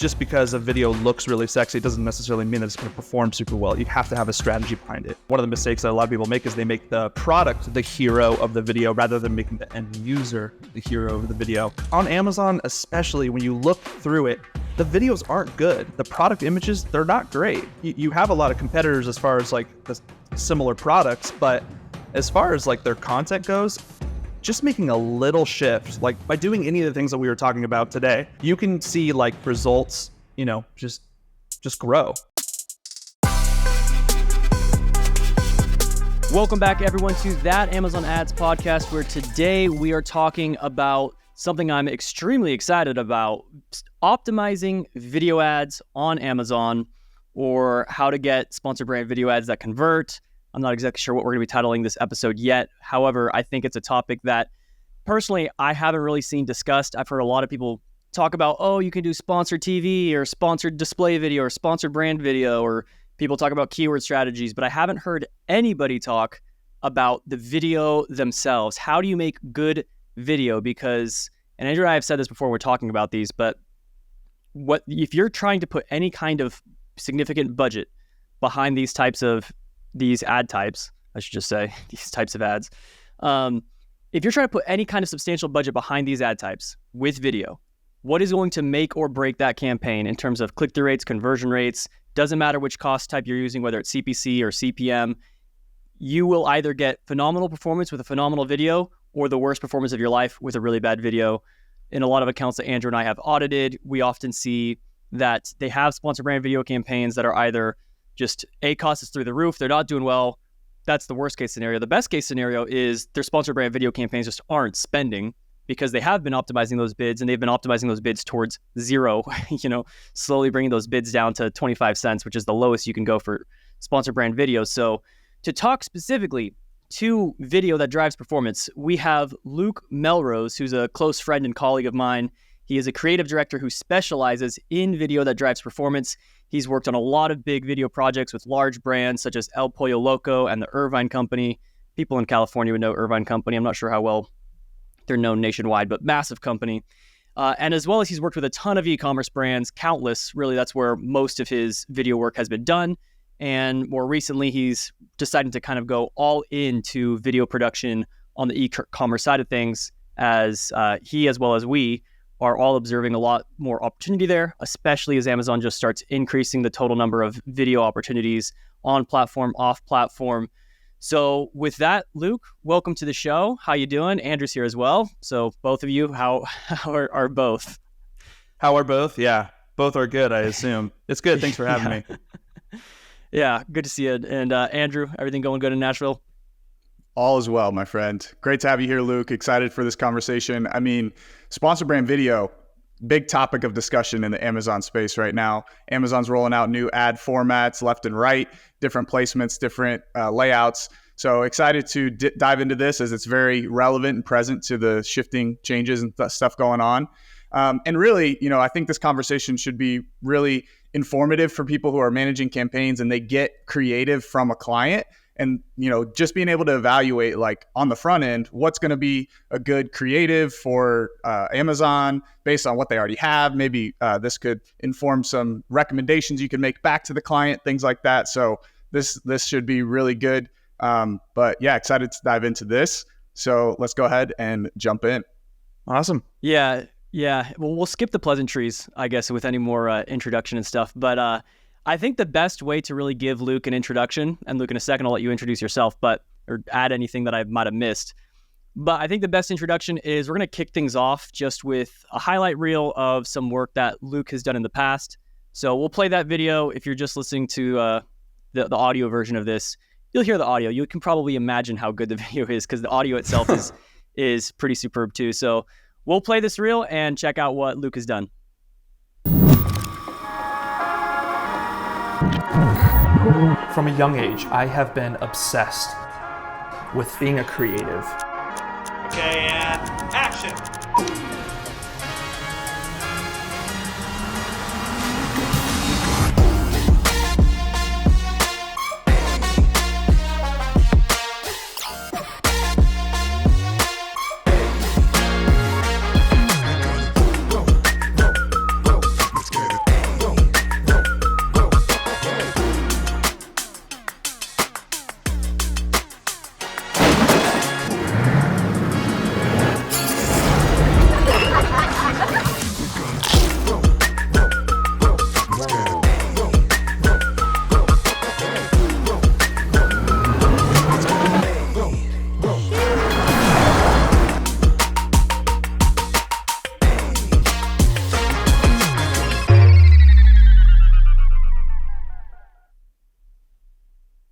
just because a video looks really sexy, it doesn't necessarily mean that it's going to perform super well. You have to have a strategy behind it. One of the mistakes that a lot of people make is they make the product the hero of the video rather than making the end user the hero of the video. On Amazon, especially when you look through it, the videos aren't good. The product images, they're not great. You have a lot of competitors as far as like the similar products, but as far as like their content goes, just making a little shift, like by doing any of the things that we were talking about today, you can see like results, just grow. Welcome back everyone to That Amazon Ads podcast, where today we are talking about something I'm extremely excited about: optimizing video ads on Amazon, or how to get sponsored brand video ads that convert. I'm not exactly sure what we're going to be titling this episode yet. However, I think it's a topic that personally I haven't really seen discussed. I've heard a lot of people talk about, oh, you can do sponsored TV or sponsored display video or sponsored brand video, or people talk about keyword strategies, but I haven't heard anybody talk about the video themselves. How do you make good video? Because, and Andrew and I have said this before, we're talking about these, but if you're trying to put any kind of significant budget behind these ad types, I should just say, these types of ads. If you're trying to put any kind of substantial budget behind these ad types with video, what is going to make or break that campaign in terms of click-through rates, conversion rates? Doesn't matter which cost type you're using, whether it's CPC or CPM, you will either get phenomenal performance with a phenomenal video or the worst performance of your life with a really bad video. In a lot of accounts that Andrew and I have audited, we often see that they have sponsored brand video campaigns that are either just cost is through the roof, they're not doing well. That's the worst case scenario. The best case scenario is their sponsored brand video campaigns just aren't spending because they have been optimizing those bids, and they've been optimizing those bids towards zero, slowly bringing those bids down to 25 cents, which is the lowest you can go for sponsored brand videos. So to talk specifically to video that drives performance, we have Luke Melrose, who's a close friend and colleague of mine. He is a creative director who specializes in video that drives performance. He's worked on a lot of big video projects with large brands such as El Pollo Loco and the Irvine Company. People in California would know Irvine Company. I'm not sure how well they're known nationwide, but massive company. And as well as he's worked with a ton of e-commerce brands, countless, really, that's where most of his video work has been done. And more recently, he's decided to kind of go all into video production on the e-commerce side of things, as he, as well as we, are all observing a lot more opportunity there, especially as Amazon just starts increasing the total number of video opportunities on platform, off platform. So with that, Luke, welcome to the show. How you doing? Andrew's here as well. So both of you, how are both? How are both? Yeah, both are good, I assume. It's good. Thanks for having me. Yeah, good to see you. And Andrew, everything going good in Nashville? All is well, my friend. Great to have you here, Luke. Excited for this conversation. I mean, sponsored brand video, big topic of discussion in the Amazon space right now. Amazon's rolling out new ad formats left and right, different placements, different layouts. So excited to dive into this, as it's very relevant and present to the shifting changes and stuff going on. And really, I think this conversation should be really informative for people who are managing campaigns and they get creative from a client. And, just being able to evaluate, like, on the front end, what's going to be a good creative for Amazon based on what they already have. Maybe this could inform some recommendations you can make back to the client, things like that. So this should be really good. But yeah, excited to dive into this. So let's go ahead and jump in. Awesome. Yeah. Well, we'll skip the pleasantries, I guess, with any more introduction and stuff. But I think the best way to really give Luke an introduction, and Luke, in a second, I'll let you introduce yourself, or add anything that I might have missed. But I think the best introduction is we're going to kick things off just with a highlight reel of some work that Luke has done in the past. So we'll play that video. If you're just listening to the audio version of this, you'll hear the audio. You can probably imagine how good the video is, because the audio itself is pretty superb too. So we'll play this reel and check out what Luke has done. From a young age, I have been obsessed with being a creative. Okay, and action!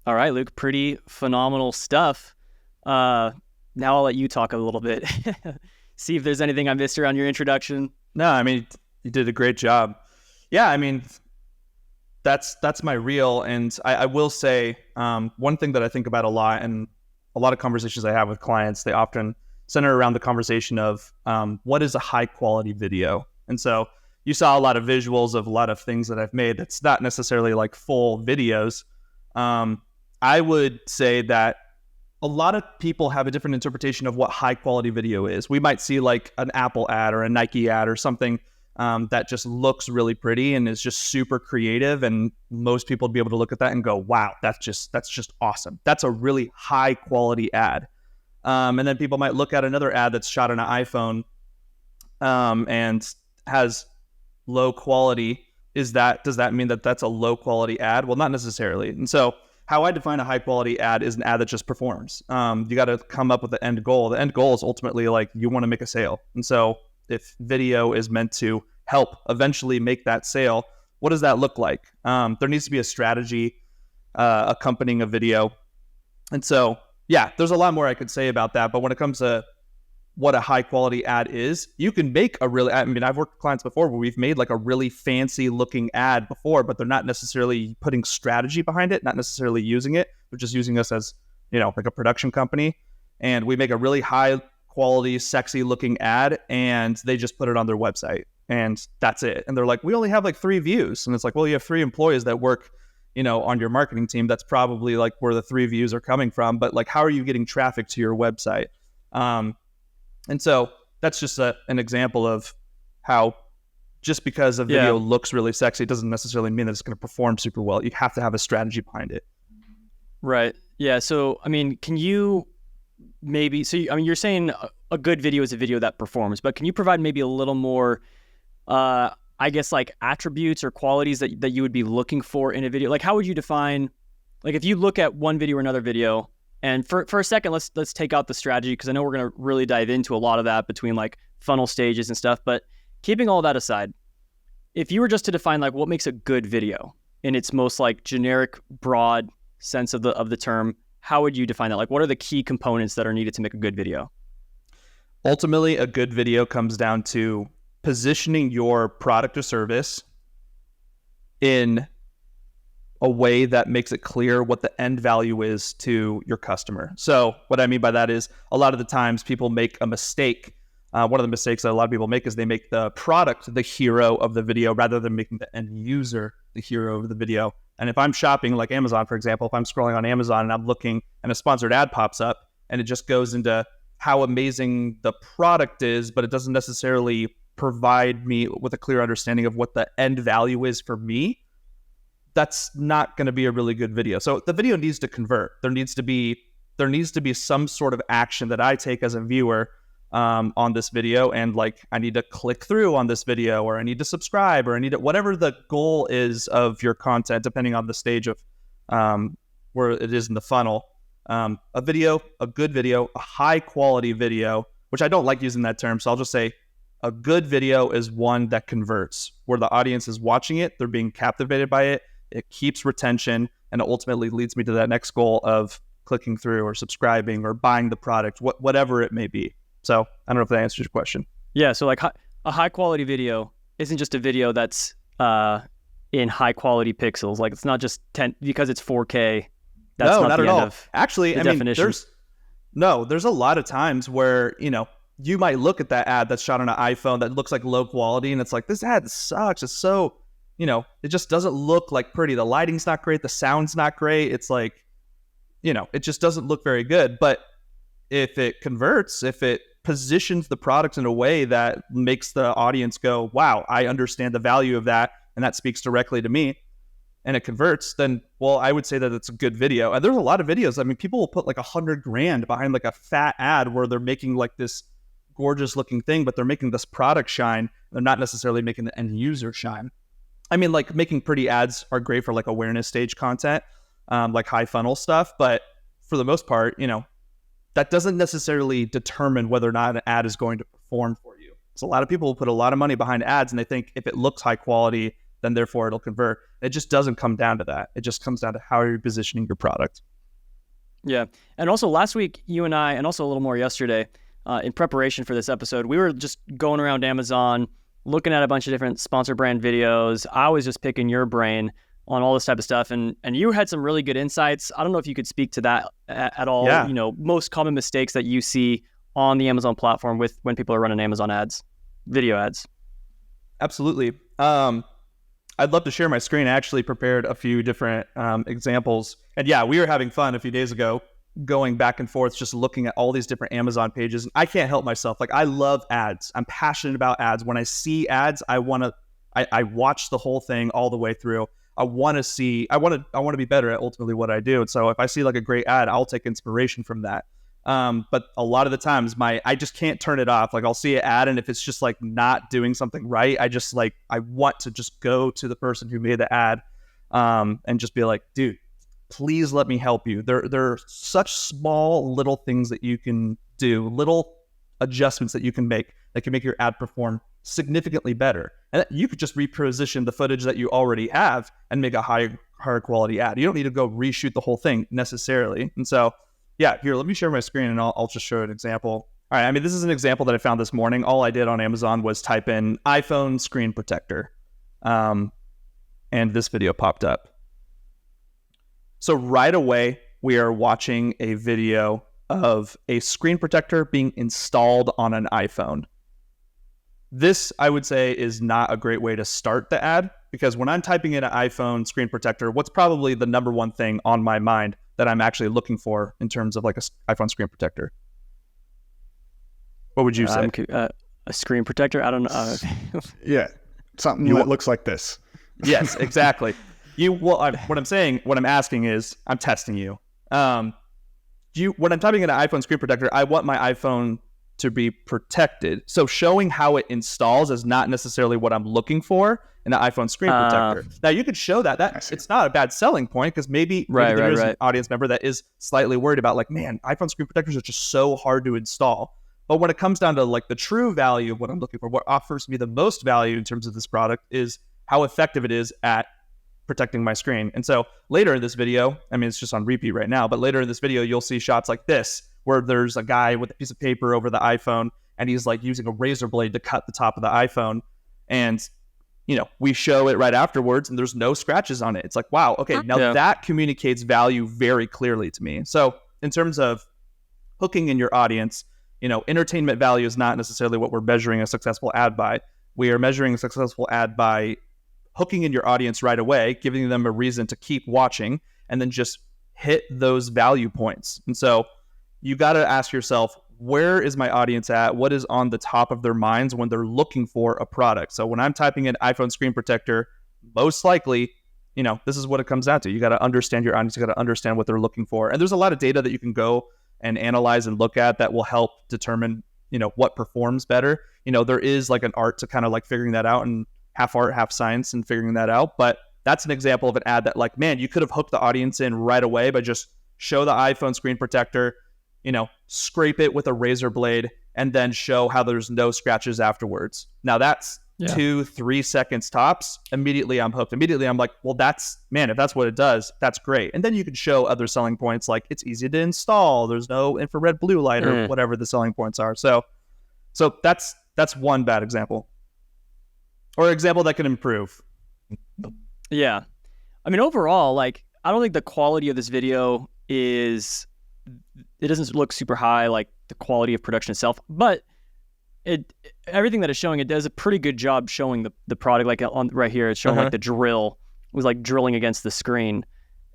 All right, Luke, pretty phenomenal stuff. Now I'll let you talk a little bit. See if there's anything I missed around your introduction. No, I mean, you did a great job. Yeah, I mean, that's my reel. And I will say one thing that I think about a lot, and a lot of conversations I have with clients, they often center around the conversation of what is a high quality video. And so you saw a lot of visuals of a lot of things that I've made that's not necessarily like full videos. I would say that a lot of people have a different interpretation of what high quality video is. We might see like an Apple ad or a Nike ad or something that just looks really pretty and is just super creative. And most people would be able to look at that and go, wow, that's just awesome. That's a really high quality ad. And then people might look at another ad that's shot on an iPhone and has low quality. Does that mean that that's a low quality ad? Well, not necessarily. And so how I define a high quality ad is an ad that just performs. You got to come up with the end goal. The end goal is ultimately like you want to make a sale. And so if video is meant to help eventually make that sale, what does that look like? There needs to be a strategy accompanying a video. And so, yeah, there's a lot more I could say about that. But when it comes to what a high quality ad is, you can make a really, I mean, I've worked with clients before where we've made like a really fancy looking ad before, but they're not necessarily putting strategy behind it, not necessarily using it. They're just using us as, like a production company. And we make a really high quality, sexy looking ad and they just put it on their website and that's it. And they're like, we only have like 3 views. And it's like, well, you have 3 employees that work, on your marketing team. That's probably like where the 3 views are coming from. But like, how are you getting traffic to your website? And so that's just an example of how just because a video looks really sexy doesn't necessarily mean that it's going to perform super well. You have to have a strategy behind it. Right. Yeah. So, I mean, can you maybe, you're saying a good video is a video that performs, but can you provide maybe a little more, I guess, like attributes or qualities that you would be looking for in a video? Like, how would you define, like, if you look at one video or another video, and for a second, let's take out the strategy, because I know we're going to really dive into a lot of that between like funnel stages and stuff. But keeping all that aside, if you were just to define like what makes a good video in its most like generic, broad sense of the term, how would you define that? Like, what are the key components that are needed to make a good video? Ultimately, a good video comes down to positioning your product or service in a way that makes it clear what the end value is to your customer. So what I mean by that is a lot of the times people make a mistake. One of the mistakes that a lot of people make is they make the product the hero of the video rather than making the end user the hero of the video. And if I'm shopping like Amazon, for example, if I'm scrolling on Amazon and I'm looking and a sponsored ad pops up and it just goes into how amazing the product is, but it doesn't necessarily provide me with a clear understanding of what the end value is for me, that's not going to be a really good video. So the video needs to convert. There needs to be some sort of action that I take as a viewer on this video, and like I need to click through on this video, or I need to subscribe, or I need to, whatever the goal is of your content, depending on the stage of where it is in the funnel. A good video, a high quality video, which I don't like using that term, so I'll just say a good video is one that converts, where the audience is watching it, they're being captivated by it, it keeps retention, and it ultimately leads me to that next goal of clicking through or subscribing or buying the product, whatever it may be. So I don't know if that answers your question. Yeah. So like a high quality video isn't just a video that's in high quality pixels. Like it's not just 10 because it's 4K. That's no, not not the at end all. Of Actually, the I mean, definition. there's a lot of times where, you might look at that ad that's shot on an iPhone that looks like low quality, and it's like, this ad sucks. It's so, it just doesn't look like pretty. The lighting's not great. The sound's not great. It's like, it just doesn't look very good. But if it converts, if it positions the product in a way that makes the audience go, wow, I understand the value of that, and that speaks directly to me, and it converts, then, well, I would say that it's a good video. And there's a lot of videos. I mean, people will put like $100,000 behind like a fat ad where they're making like this gorgeous looking thing, but they're making this product shine. They're not necessarily making the end user shine. I mean, like making pretty ads are great for like awareness stage content, like high funnel stuff. But for the most part, that doesn't necessarily determine whether or not an ad is going to perform for you. So a lot of people will put a lot of money behind ads and they think if it looks high quality, then therefore it'll convert. It just doesn't come down to that. It just comes down to how you're positioning your product. Yeah. And also last week, you and I, and also a little more yesterday, in preparation for this episode, we were just going around Amazon, looking at a bunch of different sponsor brand videos. I was just picking your brain on all this type of stuff. And you had some really good insights. I don't know if you could speak to that at all. Yeah. You know, most common mistakes that you see on the Amazon platform with when people are running Amazon ads, video ads. Absolutely. I'd love to share my screen. I actually prepared a few different examples. And yeah, we were having fun a few days ago going back and forth, just looking at all these different Amazon pages. And I can't help myself. Like, I love ads. I'm passionate about ads. When I see ads, I watch the whole thing all the way through. I want to be better at ultimately what I do. And so if I see like a great ad, I'll take inspiration from that. But a lot of the times I just can't turn it off. Like, I'll see an ad, and if it's just like not doing something right, I want to just go to the person who made the ad, and just be like, dude, please let me help you. There are such small little things that you can do, little adjustments that you can make that can make your ad perform significantly better. And you could just reposition the footage that you already have and make a higher quality ad. You don't need to go reshoot the whole thing necessarily. And so, yeah, here, let me share my screen and I'll just show an example. All right, I mean, this is an example that I found this morning. All I did on Amazon was type in iPhone screen protector, and this video popped up. So right away, we are watching a video of a screen protector being installed on an iPhone. This, I would say, is not a great way to start the ad, because when I'm typing in an iPhone screen protector, what's probably the number one thing on my mind that I'm actually looking for in terms of like a iPhone screen protector? What would you say? A screen protector? I don't know. Yeah, something that looks like this. Yes, exactly. What I'm asking is, I'm testing you. When I'm typing in an iPhone screen protector, I want my iPhone to be protected. So showing how it installs is not necessarily what I'm looking for in an iPhone screen protector. Now, you could show that it's not a bad selling point, because maybe there's an audience member that is slightly worried about, like, man, iPhone screen protectors are just so hard to install. But when it comes down to like the true value of what I'm looking for, what offers me the most value in terms of this product is how effective it is at protecting my screen. And so later in this video, I mean, it's just on repeat right now, but later in this video, you'll see shots like this, where there's a guy with a piece of paper over the iPhone, and he's like using a razor blade to cut the top of the iPhone. And, you know, we show it right afterwards, and there's no scratches on it. It's like, wow, okay, now that communicates value very clearly to me. So in terms of hooking in your audience, you know, entertainment value is not necessarily what we're measuring a successful ad by. We are measuring a successful ad by hooking in your audience right away, giving them a reason to keep watching, and then just hit those value points. And so you got to ask yourself, where is my audience at? What is on the top of their minds when they're looking for a product? So when I'm typing in iPhone screen protector, most likely, you know, this is what it comes down to. You got to understand your audience. You got to understand what they're looking for. And there's a lot of data that you can go and analyze and look at that will help determine, you know, what performs better. You know, there is like an art to kind of like figuring that out, and half art, half science and figuring that out. But that's an example of an ad that, like, man, you could have hooked the audience in right away by just show the iPhone screen protector, you know, scrape it with a razor blade, and then show how there's no scratches afterwards. Now that's 2-3 seconds tops. Immediately I'm hooked. Immediately I'm like, well, if that's what it does, that's great. And then you can show other selling points, like it's easy to install, there's no infrared blue light, or whatever the selling points are. So that's one bad example, or an example that can improve. Yeah. I mean, overall, like, I don't think the quality of this video it doesn't look super high, like the quality of production itself, but everything that is showing, it does a pretty good job showing the product. Like on right here, it's showing like the drill was like drilling against the screen.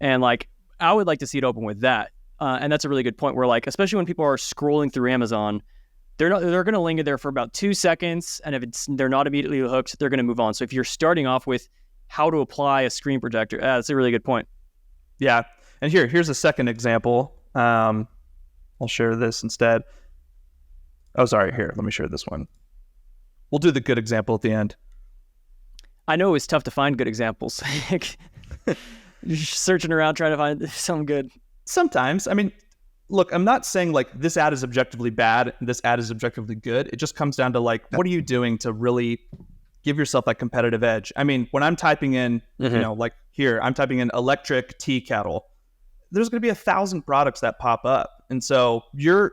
And like, I would like to see it open with that. And that's a really good point, where like, especially when people are scrolling through Amazon, they're going to linger there for about 2 seconds. And if they're not immediately hooked, they're going to move on. So if you're starting off with how to apply a screen protector, that's a really good point. Yeah. And here's a second example. I'll share this instead. Oh, sorry. Here, let me share this one. We'll do the good example at the end. I know it's tough to find good examples. You're just searching around trying to find something good. Sometimes. I mean, look, I'm not saying like this ad is objectively bad and this ad is objectively good. It just comes down to like, what are you doing to really give yourself that competitive edge. I mean, when I'm typing in, like here, I'm typing in electric tea kettle, there's going to be 1,000 products that pop up. And so you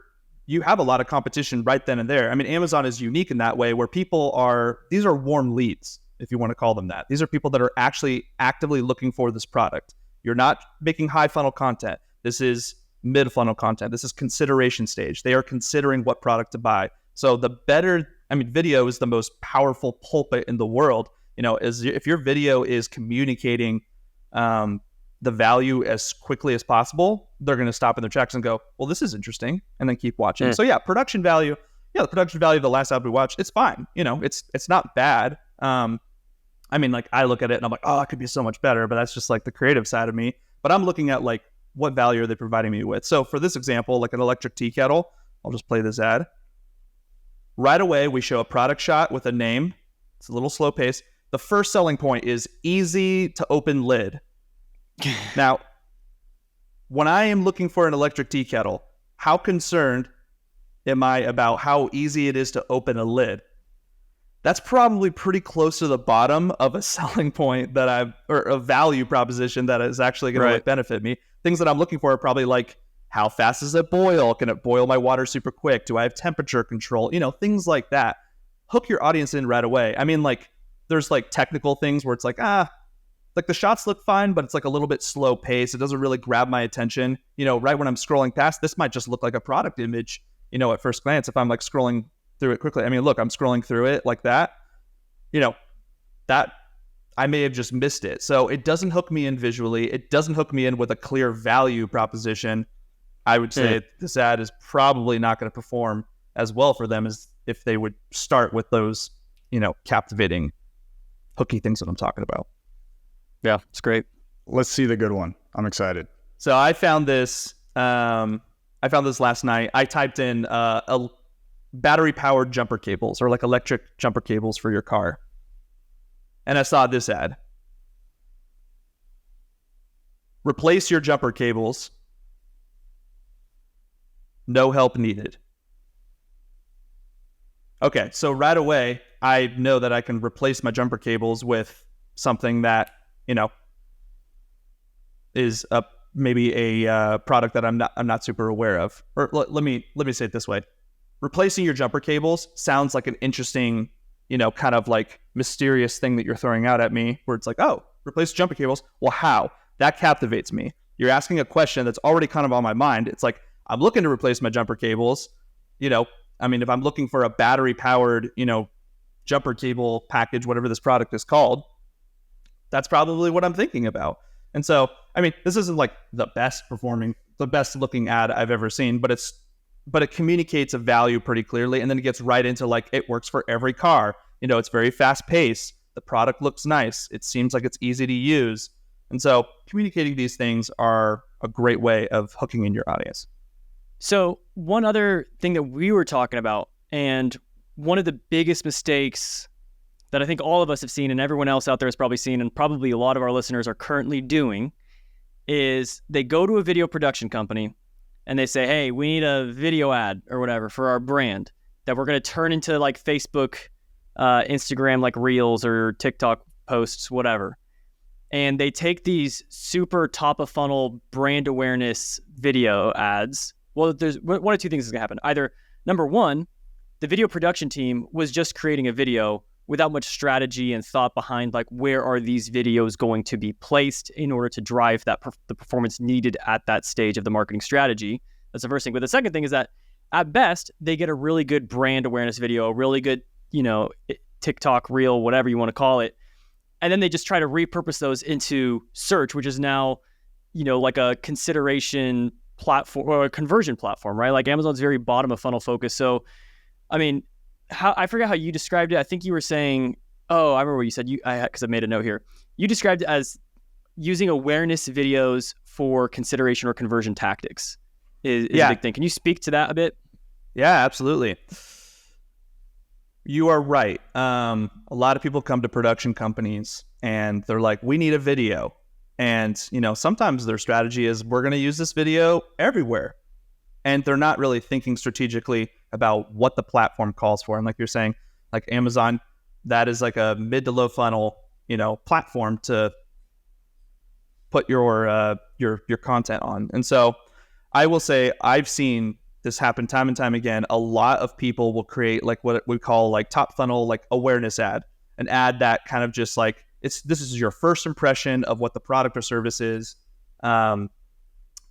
have a lot of competition right then and there. I mean, Amazon is unique in that way where these are warm leads, if you want to call them that. These are people that are actually actively looking for this product. You're not making high funnel content. This is mid funnel content. This is consideration stage. They are considering what product to buy. So video is the most powerful pulpit in the world. If your video is communicating the value as quickly as possible, they're going to stop in their tracks and go, well, this is interesting, and then keep watching. So production value. Yeah, the production value of the last ad we watched, it's fine. It's not bad. I look at it and I'm like, oh, it could be so much better, but that's just like the creative side of me. But I'm looking at like, what value are they providing me with? So for this example, like an electric tea kettle, I'll just play this ad. Right away, we show a product shot with a name. It's a little slow pace. The first selling point is easy to open lid. Now, when I am looking for an electric tea kettle, how concerned am I about how easy it is to open a lid? That's probably pretty close to the bottom of a selling point or a value proposition that is actually going to benefit me. Things that I'm looking for are probably like, how fast does it boil? Can it boil my water super quick? Do I have temperature control? Things like that. Hook your audience in right away. I mean, like, there's like technical things where it's like, like the shots look fine, but it's like a little bit slow pace. It doesn't really grab my attention. Right when I'm scrolling past, this might just look like a product image, at first glance, if I'm like scrolling through it quickly. I mean, look, I'm scrolling through it like that, that I may have just missed it. So it doesn't hook me in visually. It doesn't hook me in with a clear value proposition. I would say this ad is probably not going to perform as well for them as if they would start with those, captivating, hooky things that I'm talking about. Yeah, it's great. Let's see the good one. I'm excited. So I found this last night. I typed in a battery-powered jumper cables, or like electric jumper cables for your car. And I saw this ad. Replace your jumper cables. No help needed. Okay, so right away, I know that I can replace my jumper cables with something that, is maybe a product that I'm not super aware of. Or let me say it this way: replacing your jumper cables sounds like an interesting, kind of like mysterious thing that you're throwing out at me, where it's like, oh, replace jumper cables. Well, how? That captivates me. You're asking a question that's already kind of on my mind. It's like, I'm looking to replace my jumper cables. If I'm looking for a battery powered, jumper cable package, whatever this product is called, that's probably what I'm thinking about. And so, this isn't like the best looking ad I've ever seen, but it communicates a value pretty clearly. And then it gets right into like, it works for every car. It's very fast paced. The product looks nice. It seems like it's easy to use. And so communicating these things are a great way of hooking in your audience. So one other thing that we were talking about, and one of the biggest mistakes that I think all of us have seen and everyone else out there has probably seen, and probably a lot of our listeners are currently doing, is they go to a video production company and they say, hey, we need a video ad or whatever for our brand that we're going to turn into like Facebook, Instagram, like Reels or TikTok posts, whatever. And they take these super top of funnel brand awareness video ads. Well, there's one of two things is going to happen. Either, number one, the video production team was just creating a video without much strategy and thought behind, like, where are these videos going to be placed in order to drive that the performance needed at that stage of the marketing strategy. That's the first thing. But the second thing is that at best, they get a really good brand awareness video, a really good, TikTok reel, whatever you want to call it. And then they just try to repurpose those into search, which is now, like a consideration platform or a conversion platform, right? Like Amazon's very bottom of funnel focus. So, I forget how you described it. I think you were saying, I remember what you said. Because I made a note here. You described it as using awareness videos for consideration or conversion tactics is a big thing. Can you speak to that a bit? Yeah, absolutely. You are right. A lot of people come to production companies and they're like, we need a video. And, sometimes their strategy is, we're going to use this video everywhere. And they're not really thinking strategically about what the platform calls for. And like you're saying, like Amazon, that is like a mid to low funnel, platform to put your content on. And so I will say I've seen this happen time and time again. A lot of people will create like what we call like top funnel, like awareness ad, an ad that kind of just like, this is your first impression of what the product or service is. And,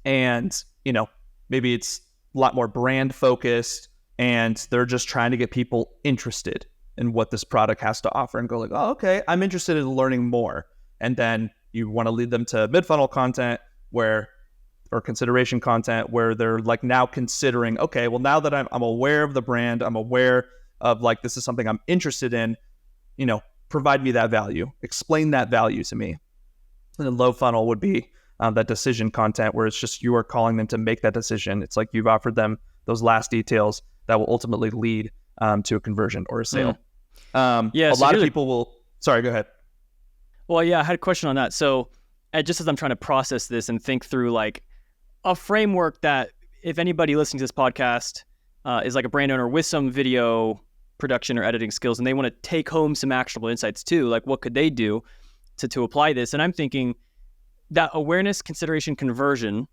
maybe it's a lot more brand focused, and they're just trying to get people interested in what this product has to offer and go like, oh, okay, I'm interested in learning more. And then you want to lead them to mid-funnel content or consideration content where they're like now considering, okay, well, now that I'm aware of the brand, I'm aware of like, this is something I'm interested in, provide me that value, explain that value to me. And then low funnel would be that decision content where it's just you are calling them to make that decision. It's like you've offered them those last details that will ultimately lead to a conversion or a sale. A lot of people will, sorry, go ahead. Well, yeah, I had a question on that. So just as I'm trying to process this and think through like a framework that if anybody listening to this podcast is like a brand owner with some video production or editing skills and they want to take home some actionable insights too, like what could they do to apply this? And I'm thinking that awareness, consideration, conversion,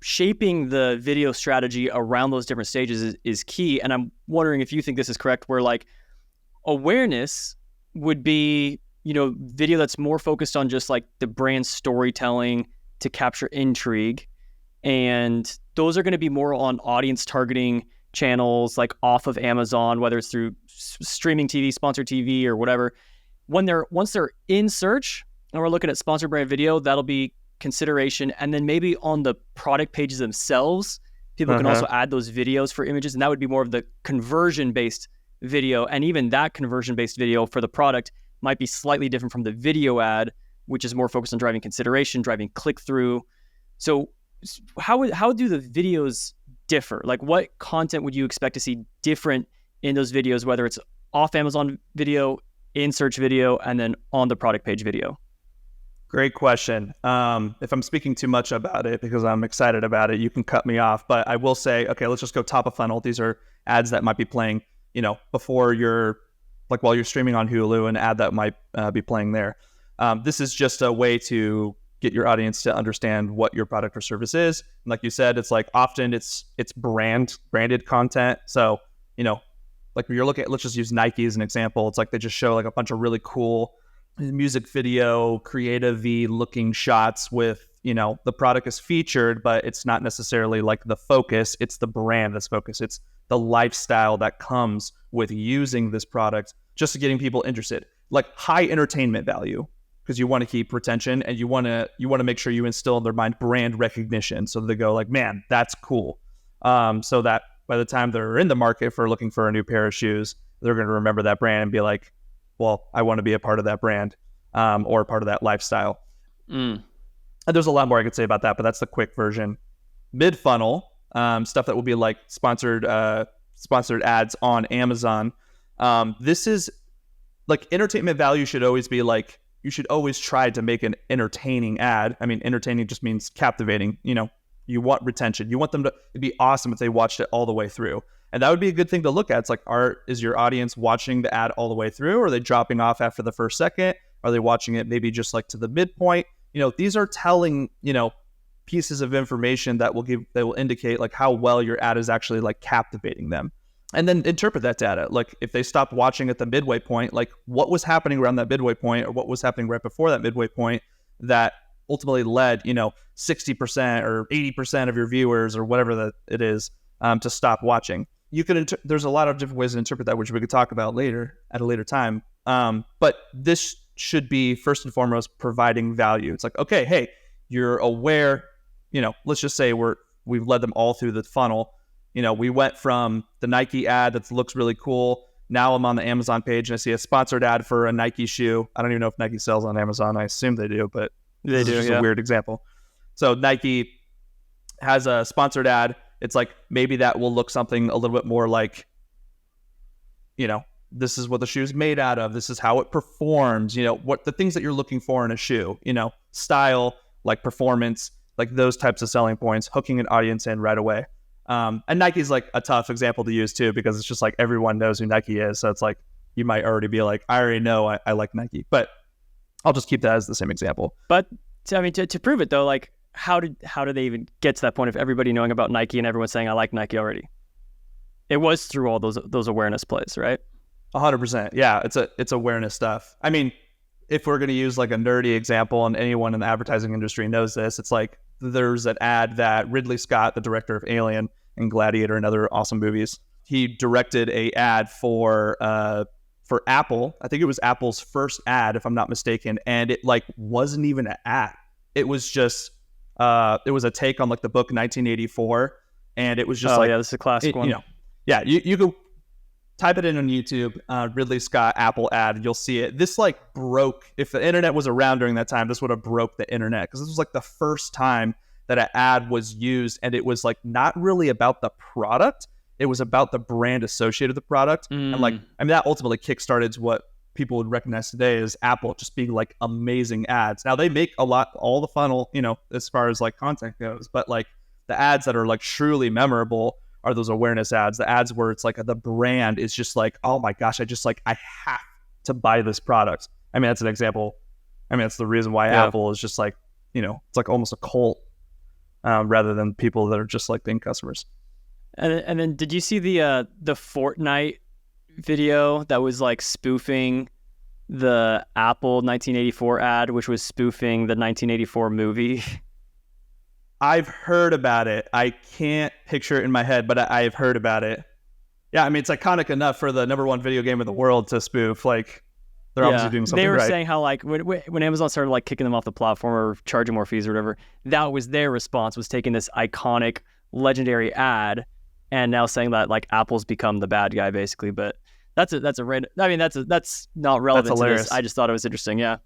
shaping the video strategy around those different stages is key. And I'm wondering if you think this is correct, where like awareness would be, video that's more focused on just like the brand storytelling to capture intrigue. And those are going to be more on audience targeting channels, like off of Amazon, whether it's through streaming TV, sponsored TV or whatever. Once they're in search and we're looking at sponsored brand video, that'll be consideration. And then maybe on the product pages themselves, people can also add those videos for images. And that would be more of the conversion-based video. And even that conversion-based video for the product might be slightly different from the video ad, which is more focused on driving consideration, driving click-through. So how do the videos differ? Like what content would you expect to see different in those videos, whether it's off Amazon video, in search video, and then on the product page video? Great question. If I'm speaking too much about it because I'm excited about it, you can cut me off. But I will say, okay, let's just go top of funnel. These are ads that might be playing, before while you're streaming on Hulu, an ad that might be playing there. This is just a way to get your audience to understand what your product or service is. And like you said, it's like often it's branded content. So, like when you're looking at, let's just use Nike as an example. It's like they just show like a bunch of really cool music video, creative-y looking shots with, the product is featured, but it's not necessarily like the focus. It's the brand that's focused. It's the lifestyle that comes with using this product just to getting people interested. Like high entertainment value, because you want to keep retention and you want to make sure you instill in their mind brand recognition. So they go like, man, that's cool. So that by the time they're in the market for looking for a new pair of shoes, they're going to remember that brand and be like, well, I want to be a part of that brand or a part of that lifestyle. And there's a lot more I could say about that, but that's the quick version. Mid-funnel, stuff that will be like sponsored ads on Amazon. This is like entertainment value should always be like, you should always try to make an entertaining ad. I mean, entertaining just means captivating. You want retention. You want them to, it'd be awesome if they watched it all the way through. And that would be a good thing to look at. It's like, is your audience watching the ad all the way through? Or are they dropping off after the first second? Are they watching it maybe just like to the midpoint? These are telling, pieces of information that will indicate like how well your ad is actually like captivating them. And then interpret that data. Like if they stopped watching at the midway point, like what was happening around that midway point or what was happening right before that midway point that ultimately led, 60% or 80% of your viewers or whatever that it is to stop watching. You can there's a lot of different ways to interpret that, which we could talk about later at a later time. But this should be first and foremost providing value. It's like, okay, hey, you're aware, let's just say we've led them all through the funnel. We went from the Nike ad that looks really cool. Now I'm on the Amazon page and I see a sponsored ad for a Nike shoe. I don't even know if Nike sells on Amazon. I assume they do, but they do. Just a weird example. So Nike has a sponsored ad. It's like maybe that will look something a little bit more like, this is what the shoe is made out of. This is how it performs. What the things that you're looking for in a shoe. Style, like performance, like those types of selling points, hooking an audience in right away. And Nike's like a tough example to use too, because it's just like everyone knows who Nike is. So it's like, you might already be like, I already know I like Nike. But I'll just keep that as the same example. But to prove it though, like how did they even get to that point of everybody knowing about Nike and everyone saying I like Nike already? It was through all those awareness plays, right? 100%. Yeah, it's awareness stuff. I mean, if we're going to use like a nerdy example, and anyone in the advertising industry knows this, it's like there's an ad that Ridley Scott, the director of Alien and Gladiator and other awesome movies, he directed a ad for Apple. I think it was Apple's first ad, if I'm not mistaken, and it like wasn't even an ad. It was just it was a take on like the book 1984, and it was just yeah, this is a classic one. You know, yeah, you go type it in on YouTube, Ridley Scott Apple ad, and you'll see it. This like broke, if the internet was around during that time, this would have broke the internet, because this was like the first time that an ad was used, and it was like not really about the product, it was about the brand associated with the product. And like, I mean, that ultimately kickstarted what people would recognize today as Apple just being like amazing ads. Now they make all the funnel, you know, as far as like content goes, but like the ads that are like truly memorable are those awareness ads, the ads where it's like the brand is just like, oh my gosh, I have to buy this product. I mean, that's an example. I mean, that's the reason why Apple is just like, you know, it's like almost a cult rather than people that are just like being customers. And then did you see the Fortnite video that was like spoofing the Apple 1984 ad, which was spoofing the 1984 movie? I've heard about it. I can't picture it in my head, but I've heard about it. Yeah, I mean, it's iconic enough for the #1 video game in the world to spoof. Like, they're obviously doing something right. They were saying how, like, when Amazon started, like, kicking them off the platform or charging more fees or whatever, that was their response, was taking this iconic, legendary ad and now saying that, like, Apple's become the bad guy, basically. But that's a random... I mean, that's not relevant to this. I just thought it was interesting, yeah.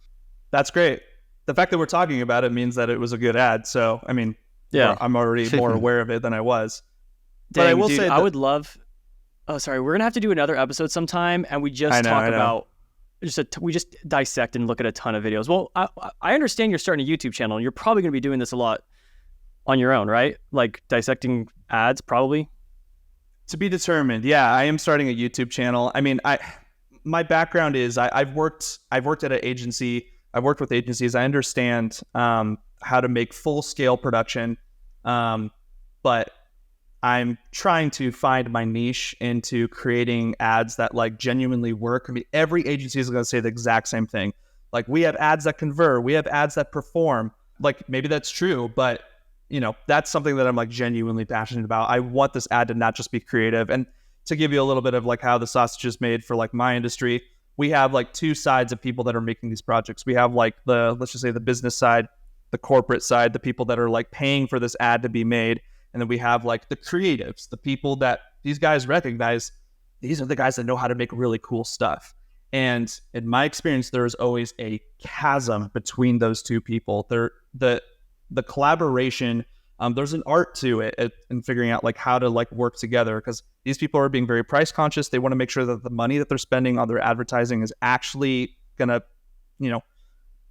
That's great. The fact that we're talking about it means that it was a good ad. So, I mean... Yeah, I'm already more aware of it than I was. Dang, but I will say I would love... Oh, sorry. We're going to have to do another episode sometime, and we just talk about... we just dissect and look at a ton of videos. Well, I understand you're starting a YouTube channel, and you're probably going to be doing this a lot on your own, right? Like dissecting ads, probably? To be determined. Yeah, I am starting a YouTube channel. I mean, my background is I've worked at an agency. I've worked with agencies. I understand how to make full-scale production, but I'm trying to find my niche into creating ads that like genuinely work. I mean, every agency is going to say the exact same thing. Like, we have ads that convert, we have ads that perform. Like, maybe that's true, but you know, that's something that I'm like genuinely passionate about. I want this ad to not just be creative. And to give you a little bit of like how the sausage is made for like my industry, we have like two sides of people that are making these projects. We have like let's just say the business side, the corporate side, the people that are like paying for this ad to be made. And then we have like the creatives, the people that these guys recognize, these are the guys that know how to make really cool stuff. And in my experience, there's always a chasm between those two people. The collaboration, there's an art to it in figuring out like how to like work together, because these people are being very price conscious. They want to make sure that the money that they're spending on their advertising is actually gonna, you know,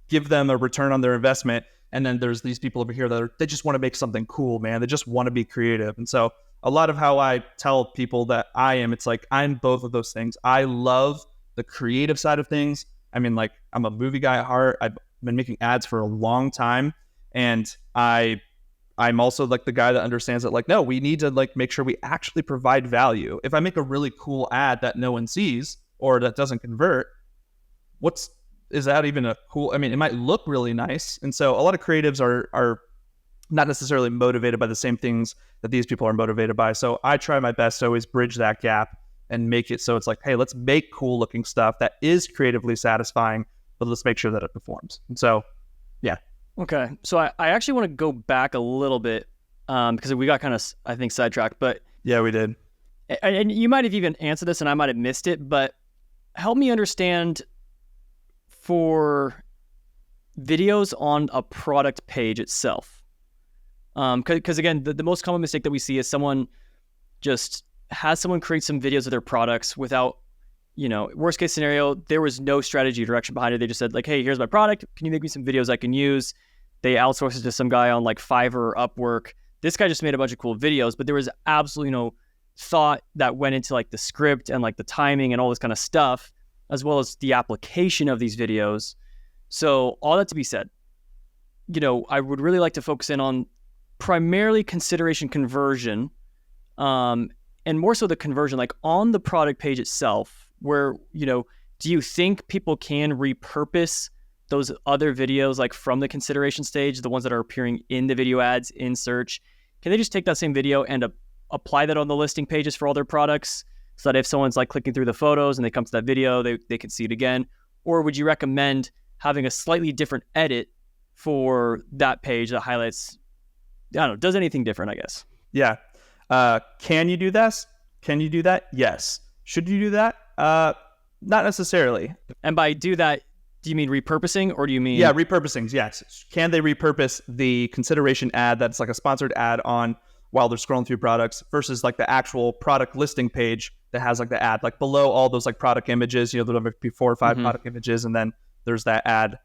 give them a return on their investment. And then there's these people over here that they just want to make something cool, man. They just want to be creative. And so a lot of how I tell people that it's like I'm both of those things. I love the creative side of things. I mean, like, I'm a movie guy at heart. I've been making ads for a long time. And I'm also like the guy that understands that, like, no, we need to like make sure we actually provide value. If I make a really cool ad that no one sees or that doesn't convert, is that even a cool? I mean, it might look really nice. And so a lot of creatives are not necessarily motivated by the same things that these people are motivated by. So I try my best to always bridge that gap and make it so it's like, hey, let's make cool looking stuff that is creatively satisfying, but let's make sure that it performs. And so, yeah. Okay. So I actually want to go back a little bit because we got kind of, I think, sidetracked. But yeah, we did. And you might have even answered this and I might have missed it, but help me understand for videos on a product page itself. Because again, the most common mistake that we see is someone create some videos of their products without, you know, worst case scenario, there was no strategy or direction behind it. They just said like, hey, here's my product. Can you make me some videos I can use? They outsourced it to some guy on like Fiverr or Upwork. This guy just made a bunch of cool videos, but there was absolutely no thought that went into like the script and like the timing and all this kind of stuff. as well as the application of these videos. So all that to be said, I would really like to focus in on primarily consideration conversion, and more so the conversion, like on the product page itself, where, do you think people can repurpose those other videos like from the consideration stage, the ones that are appearing in the video ads in search? Can they just take that same video and apply that on the listing pages for all their products, so that if someone's like clicking through the photos and they come to that video, they can see it again? Or would you recommend having a slightly different edit for that page that highlights, does anything different, I guess? Yeah. Can you do this? Can you do that? Yes. Should you do that? Not necessarily. And by do that, do you mean repurposing, or do you mean... Yeah, repurposing, yes. Can they repurpose the consideration ad that's like a sponsored ad on while they're scrolling through products versus like the actual product listing page that has like the ad, like below all those like product images, there'll be 4 or 5 product images, and then there's that ad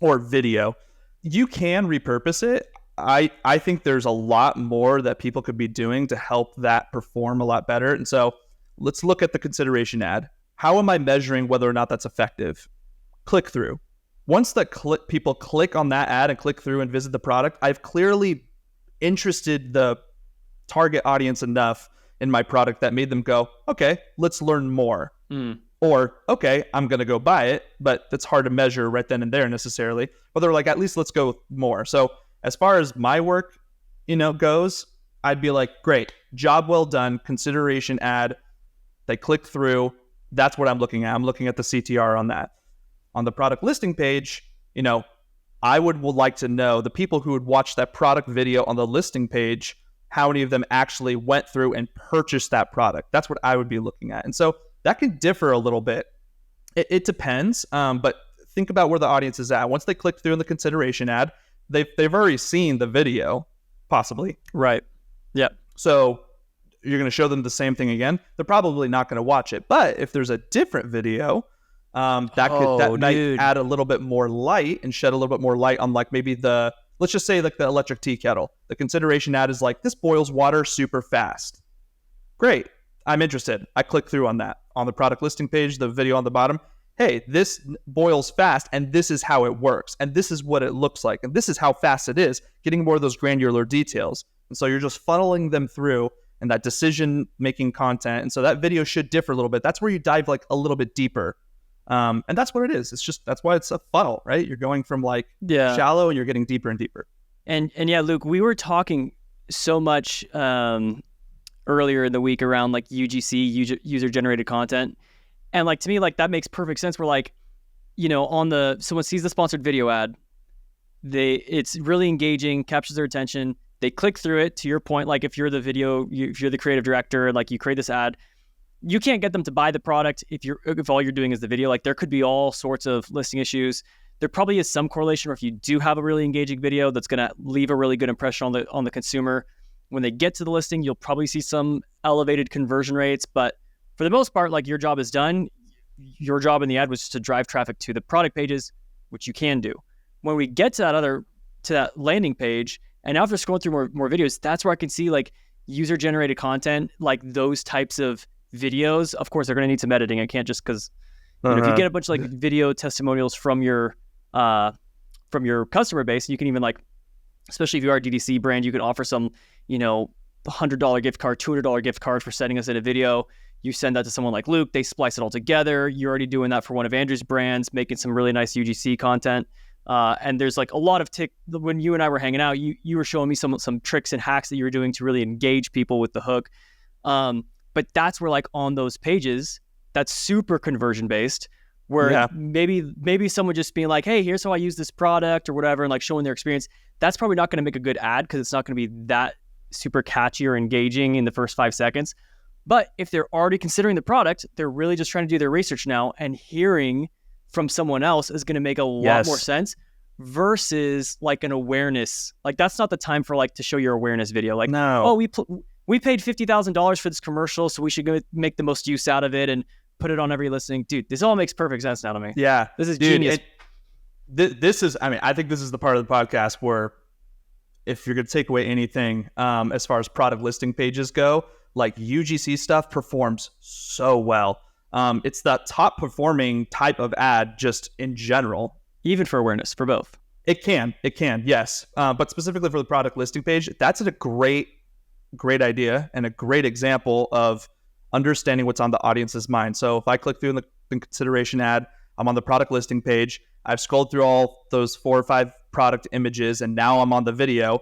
or video. You can repurpose it. I think there's a lot more that people could be doing to help that perform a lot better. And so let's look at the consideration ad. How am I measuring whether or not that's effective? Click through. Once that people click on that ad and click through and visit the product, I've clearly interested the target audience enough in my product that made them go, okay, let's learn more. Or, okay, I'm going to go buy it, but that's hard to measure right then and there necessarily. But they're like, at least let's go more. So as far as my work, goes, I'd be like, great, job well done, consideration ad. They click through. That's what I'm looking at. I'm looking at the CTR on that. On the product listing page, I would like to know the people who would watch that product video on the listing page, how many of them actually went through and purchased that product. That's what I would be looking at. And so that can differ a little bit. It depends, but think about where the audience is at. Once they click through in the consideration ad, they've already seen the video, possibly. Right. Yeah. So you're going to show them the same thing again. They're probably not going to watch it. But if there's a different video, that might add a little bit more light and shed a little bit more light on like maybe let's just say like the electric tea kettle. The consideration ad is like, this boils water super fast. Great. I'm interested. I click through on that. On the product listing page, the video on the bottom, hey, this boils fast and this is how it works. And this is what it looks like. And this is how fast it is, getting more of those granular details. And so you're just funneling them through and that decision-making content. And so that video should differ a little bit. That's where you dive like a little bit deeper. And that's what it is. That's why it's a funnel, right? You're going from like shallow and you're getting deeper and deeper. And yeah, Luke, we were talking so much earlier in the week around like UGC, user generated content. And like, to me, like that makes perfect sense. We're like, someone sees the sponsored video ad, it's really engaging, captures their attention. They click through it. To your point, like if you're the creative director, like you create this ad, you can't get them to buy the product if all you're doing is the video. Like there could be all sorts of listing issues. There probably is some correlation where if you do have a really engaging video that's going to leave a really good impression on the consumer, when they get to the listing, you'll probably see some elevated conversion rates. But for the most part, like your job is done. Your job in the ad was just to drive traffic to the product pages, which you can do. When we get to that landing page, and after scrolling through more videos, that's where I can see like user generated content, like those types of videos. Of course, they're going to need some editing. I can't just because if you get a bunch of like video testimonials from your customer base, you can even like, especially if you are a DTC brand, you can offer some, $100 gift card, $200 gift card for sending us in a video. You send that to someone like Luke, they splice it all together. You're already doing that for one of Andrew's brands, making some really nice UGC content. And there's like a lot of when you and I were hanging out, you were showing me some tricks and hacks that you were doing to really engage people with the hook. But that's where like on those pages, that's super conversion based, where maybe someone just being like, hey, here's how I use this product or whatever, and like showing their experience. That's probably not going to make a good ad because it's not going to be that super catchy or engaging in the first 5 seconds. But if they're already considering the product, they're really just trying to do their research now, and hearing from someone else is going to make a lot more sense versus like an awareness. Like that's not the time for like to show your awareness video. Like, no. We paid $50,000 for this commercial, so we should go make the most use out of it and put it on every listing. Dude, this all makes perfect sense now to me. Yeah. This is genius. This is, I think this is the part of the podcast where if you're going to take away anything as far as product listing pages go, like UGC stuff performs so well. It's the top performing type of ad just in general. Even for awareness, for both. It can, yes. But specifically for the product listing page, that's a great idea and a great example of understanding what's on the audience's mind. So if I click through the consideration ad, I'm on the product listing page. I've scrolled through all those 4 or 5 product images, and now I'm on the video.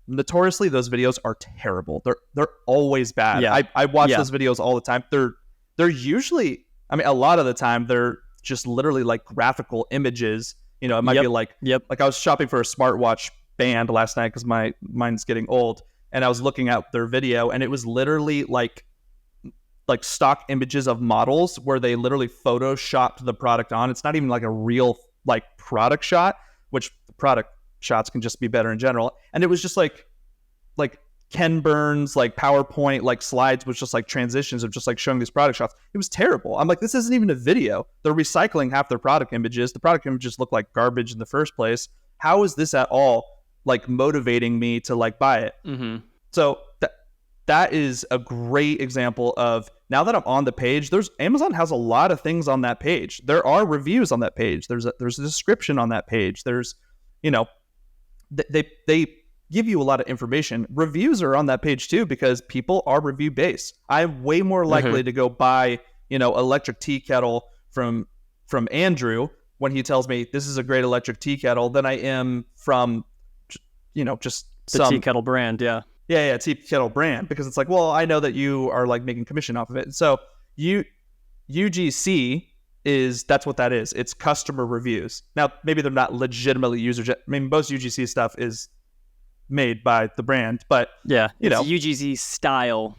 Notoriously, those videos are terrible. They're always bad. Yeah. I watch those videos all the time. They're usually, I mean, a lot of the time they're just literally like graphical images. You know, it might be like I was shopping for a smartwatch band last night because mine's getting old, and I was looking at their video, and it was literally like stock images of models where they literally photoshopped the product on. It's not even like a real like product shot, which product shots can just be better in general. And it was just like Ken Burns, like PowerPoint, like slides with just like transitions of just like showing these product shots. It was terrible. I'm like, this isn't even a video. They're recycling half their product images. The product images look like garbage in the first place. How is this at all like motivating me to like buy it? Mm-hmm. So that is a great example of, now that I'm on the page, Amazon has a lot of things on that page. There are reviews on that page. There's a description on that page. There's, you know, they give you a lot of information. Reviews are on that page too, because people are review based. I'm way more likely to go buy, you know, electric tea kettle from Andrew when he tells me this is a great electric tea kettle than I am from, you know, just the tea kettle brand. Yeah, tea kettle brand, because it's like, well, I know that you are like making commission off of it. So UGC that's what that is. It's customer reviews. Now, maybe they're not legitimately I mean, most UGC stuff is made by the brand, but yeah, you know, UGC style.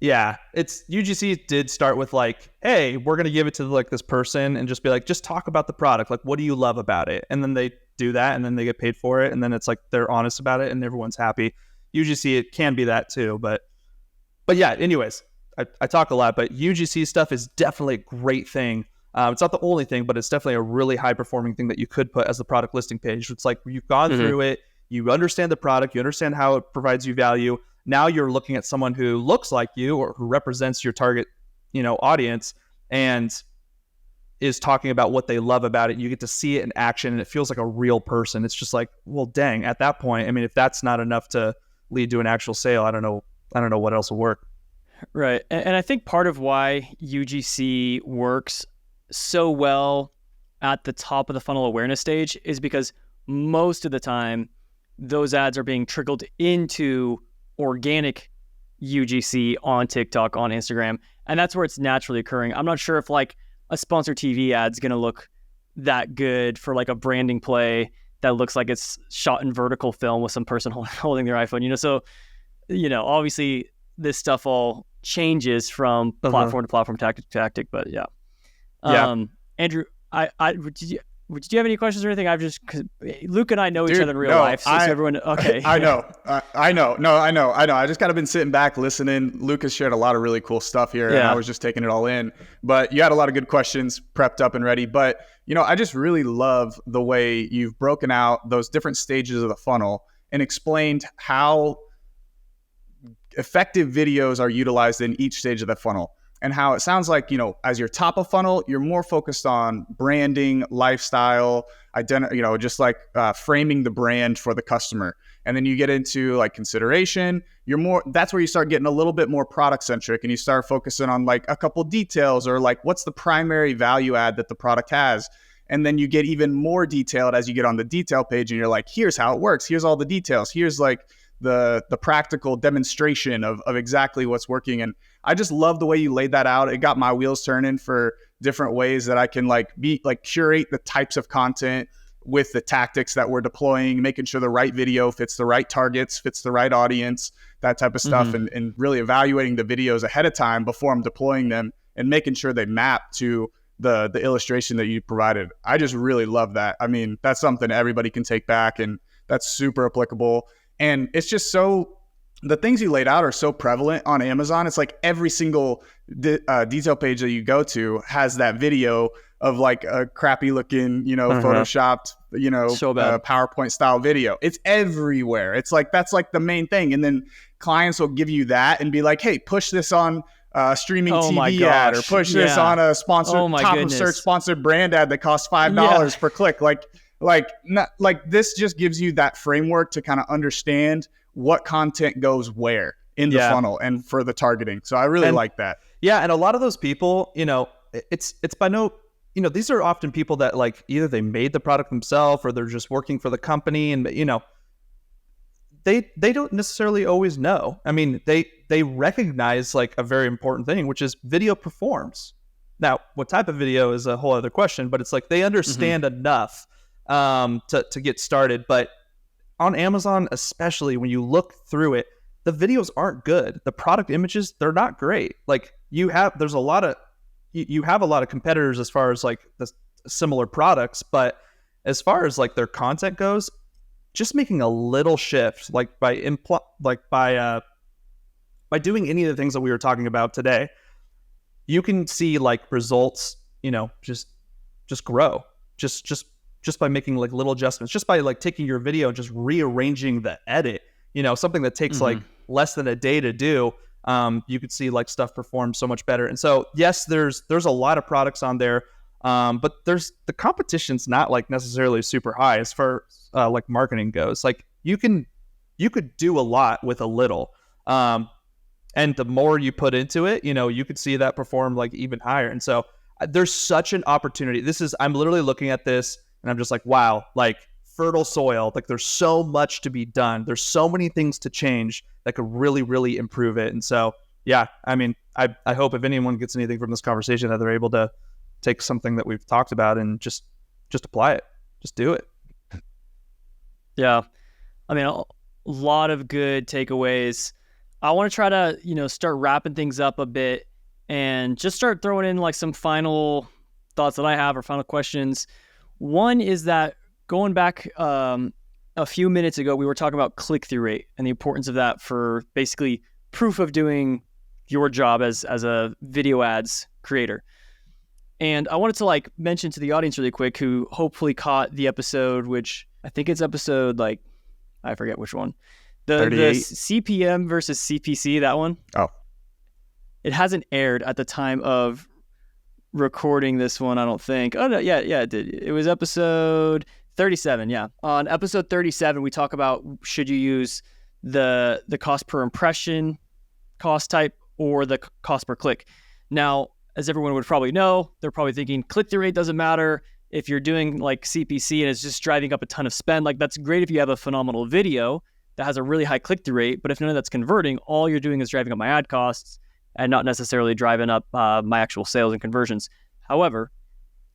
Yeah, it's UGC did start with like, hey, we're gonna give it to like this person and just be like, just talk about the product. Like, what do you love about it? And then they do that, and then they get paid for it, and then it's like they're honest about it, and everyone's happy. UGC, it can be that too, but yeah. Anyways, I talk a lot, but UGC stuff is definitely a great thing. It's not the only thing, but it's definitely a really high performing thing that you could put as the product listing page. It's like you've gone through it, you understand the product, you understand how it provides you value. Now you're looking at someone who looks like you or who represents your target, you know, audience, and is talking about what they love about it. You get to see it in action, and it feels like a real person. It's just like, well, dang, at that point, I mean, if that's not enough to lead to an actual sale, I don't know what else will work. Right. And I think part of why UGC works so well at the top of the funnel awareness stage is because most of the time those ads are being trickled into organic UGC on TikTok, on Instagram, and that's where it's naturally occurring. I'm not sure if like a sponsored TV ad's going to look that good for like a branding play that looks like it's shot in vertical film with some person holding their iPhone, you know? So, you know, obviously this stuff all changes from platform to platform, tactic to tactic, but yeah. Andrew, did you have any questions or anything? Luke and I know each other in real life, so everyone, okay. I know. I just kind of been sitting back listening. Luke has shared a lot of really cool stuff here, and I was just taking it all in. But you had a lot of good questions prepped up and ready. But, you know, I just really love the way you've broken out those different stages of the funnel and explained how effective videos are utilized in each stage of the funnel. And how it sounds like, you know, as your top of funnel, you're more focused on branding, lifestyle, just like framing the brand for the customer. And then you get into like consideration, that's where you start getting a little bit more product centric, and you start focusing on like a couple details or like what's the primary value add that the product has. And then you get even more detailed as you get on the detail page, and you're like, here's how it works. Here's all the details. Here's like the practical demonstration of exactly what's working. And I just love the way you laid that out. It got my wheels turning for different ways that I can curate the types of content with the tactics that we're deploying, making sure the right video fits the right targets, fits the right audience, that type of stuff, and really evaluating the videos ahead of time before I'm deploying them and making sure they map to the illustration that you provided. I just really love that. I mean, that's something everybody can take back, and that's super applicable. And it's just the things you laid out are so prevalent on Amazon. It's like every single detail page that you go to has that video of like a crappy looking, photoshopped, PowerPoint style video. It's everywhere. It's like, that's like the main thing. And then clients will give you that and be like, hey, push this on streaming Oh my TV ad, or gosh. push this Yeah. on a sponsored Oh my top of goodness. search sponsored brand ad that costs $5 per click. Like this just gives you that framework to kind of understand what content goes where in the funnel and for the targeting. So I really like that. Yeah, and a lot of those people, it's by no, these are often people that like either they made the product themselves or they're just working for the company, and they don't necessarily always know. I mean, they recognize like a very important thing, which is video performs. Now, what type of video is a whole other question, but it's like they understand enough to get started. But on Amazon, especially when you look through it, the videos aren't good. The product images, they're not great. Like you have a lot of competitors as far as like the similar products, but as far as like their content goes, just making a little shift, like by doing any of the things that we were talking about today, you can see like results, just grow, just by making like little adjustments, just by like taking your video and just rearranging the edit, something that takes like less than a day to do. You could see like stuff perform so much better. And so, yes, there's a lot of products on there. But the competition's not like necessarily super high as far like marketing goes. Like you could do a lot with a little. And the more you put into it, you could see that perform like even higher. And so there's such an opportunity. I'm literally looking at this and I'm just like, wow, like fertile soil. Like there's so much to be done. There's so many things to change that could really, really improve it. And so, yeah, I mean, I hope if anyone gets anything from this conversation that they're able to take something that we've talked about and just apply it, just do it. Yeah. I mean, a lot of good takeaways. I want to try to, start wrapping things up a bit and just start throwing in like some final thoughts that I have or final questions. One is that going back a few minutes ago, we were talking about click-through rate and the importance of that for basically proof of doing your job as a video ads creator. And I wanted to like mention to the audience really quick who hopefully caught the episode, which I think it's episode like, I forget which one. The CPM versus CPC, that one. Oh. It hasn't aired at the time of recording this one, I don't think. Oh, no, yeah, it did. It was episode 37, yeah. On episode 37, we talk about should you use the cost per impression cost type or the cost per click. Now, as everyone would probably know, they're probably thinking click-through rate doesn't matter. If you're doing like CPC and it's just driving up a ton of spend, like that's great if you have a phenomenal video that has a really high click-through rate, but if none of that's converting, all you're doing is driving up my ad costs and not necessarily driving up my actual sales and conversions. However,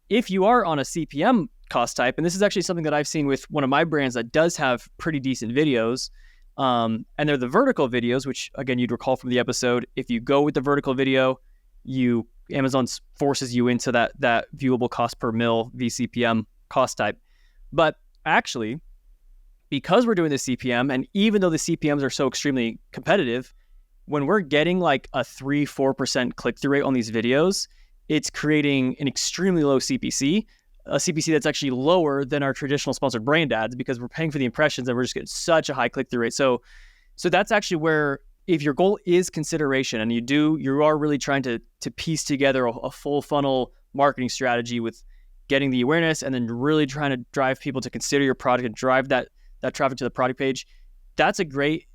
if you are on a CPM cost type, and this is actually something that I've seen with one of my brands that does have pretty decent videos, and they're the vertical videos, which again, you'd recall from the episode, if you go with the vertical video, Amazon forces you into that viewable cost per mil VCPM cost type. But actually, because we're doing the CPM, and even though the CPMs are so extremely competitive, when we're getting like a 3-4% click-through rate on these videos, it's creating an extremely low CPC, a CPC that's actually lower than our traditional sponsored brand ads because we're paying for the impressions and we're just getting such a high click-through rate. So that's actually where, if your goal is consideration and you are really trying to piece together a full funnel marketing strategy with getting the awareness and then really trying to drive people to consider your product and drive that traffic to the product page, that's a great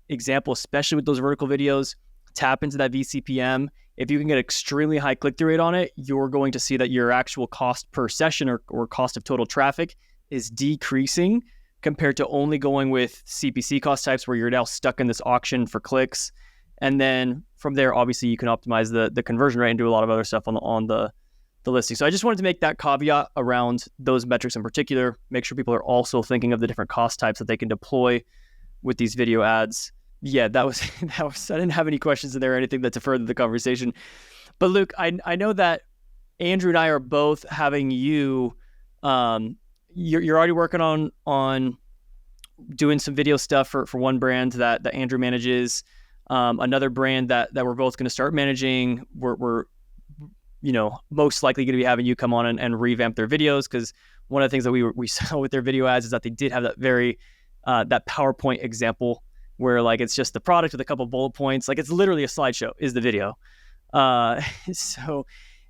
example, especially with those vertical videos. Tap into that VCPM. If you can get extremely high click-through rate on it, you're going to see that your actual cost per session or cost of total traffic is decreasing compared to only going with CPC cost types where you're now stuck in this auction for clicks. And then from there, obviously, you can optimize the conversion rate and do a lot of other stuff on the listing. So I just wanted to make that caveat around those metrics in particular, make sure people are also thinking of the different cost types that they can deploy with these video ads. Yeah, that was I didn't have any questions in there or anything that to further the conversation. But Luke, I know that Andrew and I are both having you, you're already working on doing some video stuff for one brand that Andrew manages, another brand that we're both going to start managing. We're most likely going to be having you come on and revamp their videos, because one of the things that we saw with their video ads is that they did have that very that PowerPoint example where like it's just the product with a couple bullet points, like it's literally a slideshow is the video. So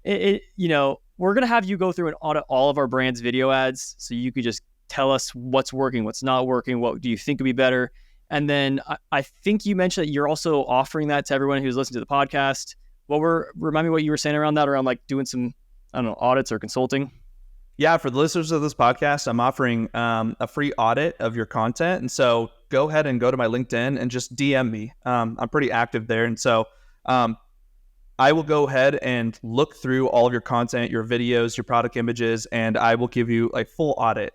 we're going to have you go through and audit all of our brand's video ads. So you could just tell us what's working, what's not working, what do you think would be better. And then I think you mentioned that you're also offering that to everyone who's listening to the podcast. Remind me what you were saying around that, around like doing some, I don't know, audits or consulting. Yeah, for the listeners of this podcast, I'm offering a free audit of your content. And so go ahead and go to my LinkedIn and just DM me. I'm pretty active there. And so I will go ahead and look through all of your content, your videos, your product images, and I will give you a full audit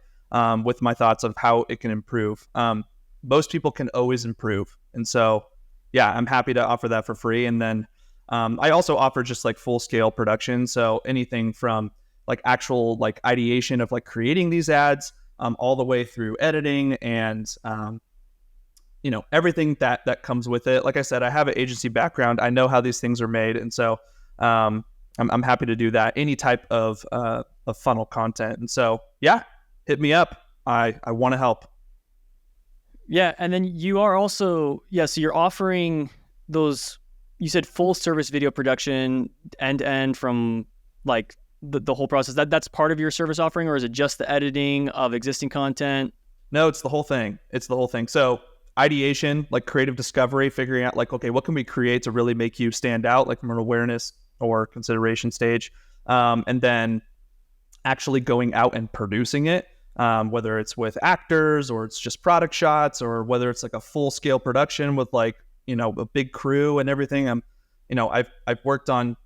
with my thoughts of how it can improve. Most people can always improve. And so, yeah, I'm happy to offer that for free. And then I also offer just like full scale production. So anything from like actual like ideation of like creating these ads all the way through editing and, everything that comes with it. Like I said, I have an agency background. I know how these things are made. And so I'm happy to do that. Any type of funnel content. And so, yeah, hit me up. I want to help. Yeah. And then you are also, so you're offering those, you said full service video production end to end from like the whole process. That's part of your service offering, or is it just the editing of existing content? No, it's the whole thing. So ideation, like creative discovery, figuring out like, okay, what can we create to really make you stand out, like from an awareness or consideration stage. And then actually going out and producing it. Whether it's with actors or it's just product shots, or whether it's like a full scale production with like, a big crew and everything. I've worked on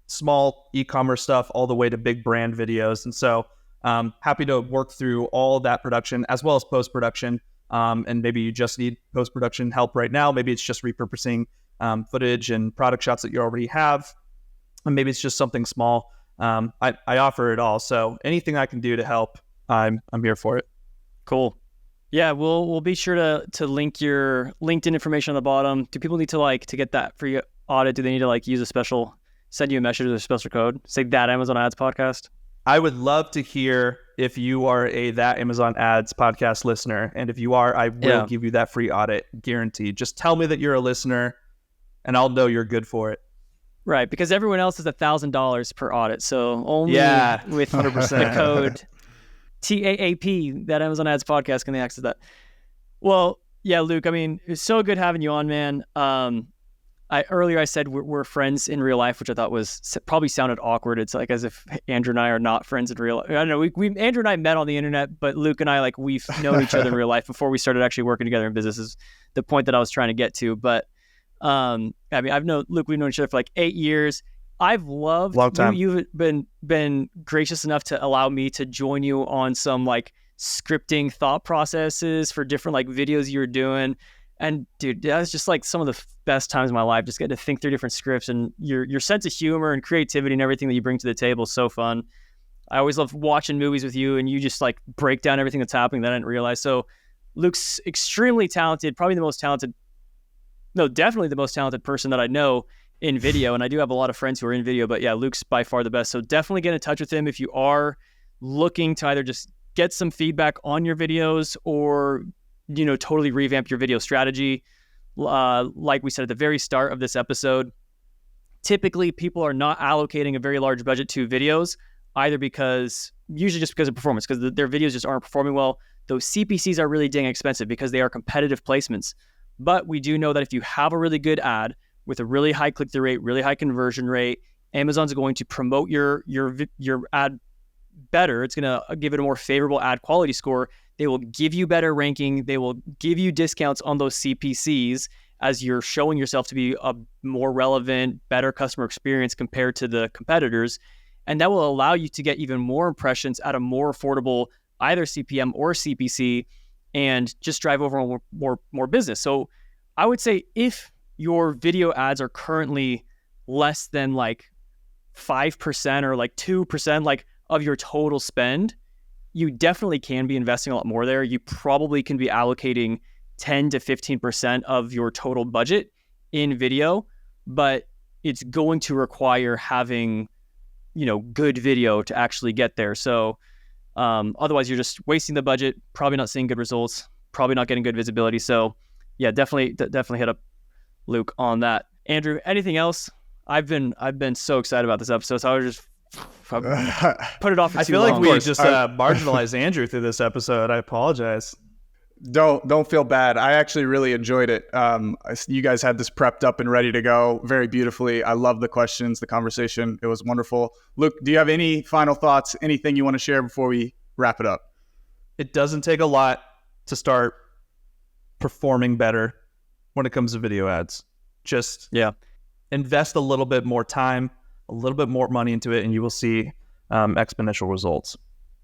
small e-commerce stuff all the way to big brand videos. And so happy to work through all that production as well as post-production. And maybe you just need post-production help right now. Maybe it's just repurposing footage and product shots that you already have. And maybe it's just something small. I offer it all. So anything I can do to help, I'm here for it. Cool. Yeah, we'll be sure to link your LinkedIn information on the bottom. Do people need to get that free audit? Do they need to use send you a message with a special code? Say that Amazon Ads podcast. I would love to hear if you are a That Amazon Ads podcast listener. And if you are, I will give you that free audit guaranteed. Just tell me that you're a listener and I'll know you're good for it. Right, because everyone else is $1,000 per audit. So only with 100% the code TAAP, That Amazon Ads podcast, can they access that. Well, yeah, Luke, I mean, it was so good having you on, man. Earlier I said we're friends in real life, which I thought probably sounded awkward. It's like as if Andrew and I are not friends in real life. I don't know. We Andrew and I met on the internet, but Luke and I, we've known each other in real life before we started actually working together in business, is the point that I was trying to get to. But I mean, I've known Luke. We've known each other for 8 years. I've loved long time. You've been gracious enough to allow me to join you on some scripting thought processes for different videos you were doing. And dude, that was just some of the best times of my life, just getting to think through different scripts, and your sense of humor and creativity and everything that you bring to the table is so fun. I always love watching movies with you, and you just break down everything that's happening that I didn't realize. So Luke's extremely talented, probably definitely the most talented person that I know in video. And I do have a lot of friends who are in video, but yeah, Luke's by far the best. So definitely get in touch with him if you are looking to either just get some feedback on your videos or, totally revamp your video strategy. Like we said at the very start of this episode, typically people are not allocating a very large budget to videos, usually just because of performance, because their videos just aren't performing well. Those CPCs are really dang expensive because they are competitive placements. But we do know that if you have a really good ad with a really high click-through rate, really high conversion rate, Amazon's going to promote your ad better. It's going to give it a more favorable ad quality score. They will give you better ranking. They will give you discounts on those CPCs as you're showing yourself to be a more relevant, better customer experience compared to the competitors. And that will allow you to get even more impressions at a more affordable either CPM or CPC, and just drive over more business. So I would say if your video ads are currently less than 5% or 2% of your total spend, you definitely can be investing a lot more there. You probably can be allocating 10 to 15% of your total budget in video, but it's going to require having, good video to actually get there. So otherwise you're just wasting the budget, probably not seeing good results, probably not getting good visibility. So yeah, definitely hit up Luke on that. Andrew, anything else I've been so excited about this episode, so I was just put it off for I too feel long. like we just marginalized Andrew through this episode. I apologize. Don't feel bad. I actually really enjoyed it. You guys had this prepped up and ready to go very beautifully. I love the questions, the conversation. It was wonderful. Luke, do you have any final thoughts, anything you want to share before we wrap it up? It doesn't take a lot to start performing better when it comes to video ads. Just invest a little bit more time, a little bit more money into it, and you will see exponential results.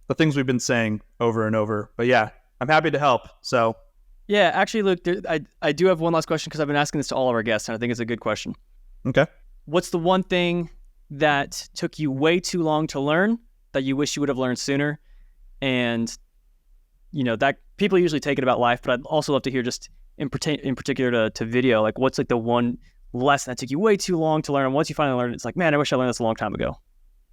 The things we've been saying over and over. But yeah, I'm happy to help. So yeah, actually, Luke, I do have one last question because I've been asking this to all of our guests, and I think it's a good question. Okay. What's the one thing that took you way too long to learn that you wish you would have learned sooner? And that people usually take it about life, but I'd also love to hear just in particular to video, like what's like the one lesson that took you way too long to learn, and once you finally learn it, it's like, man, I wish I learned this a long time ago.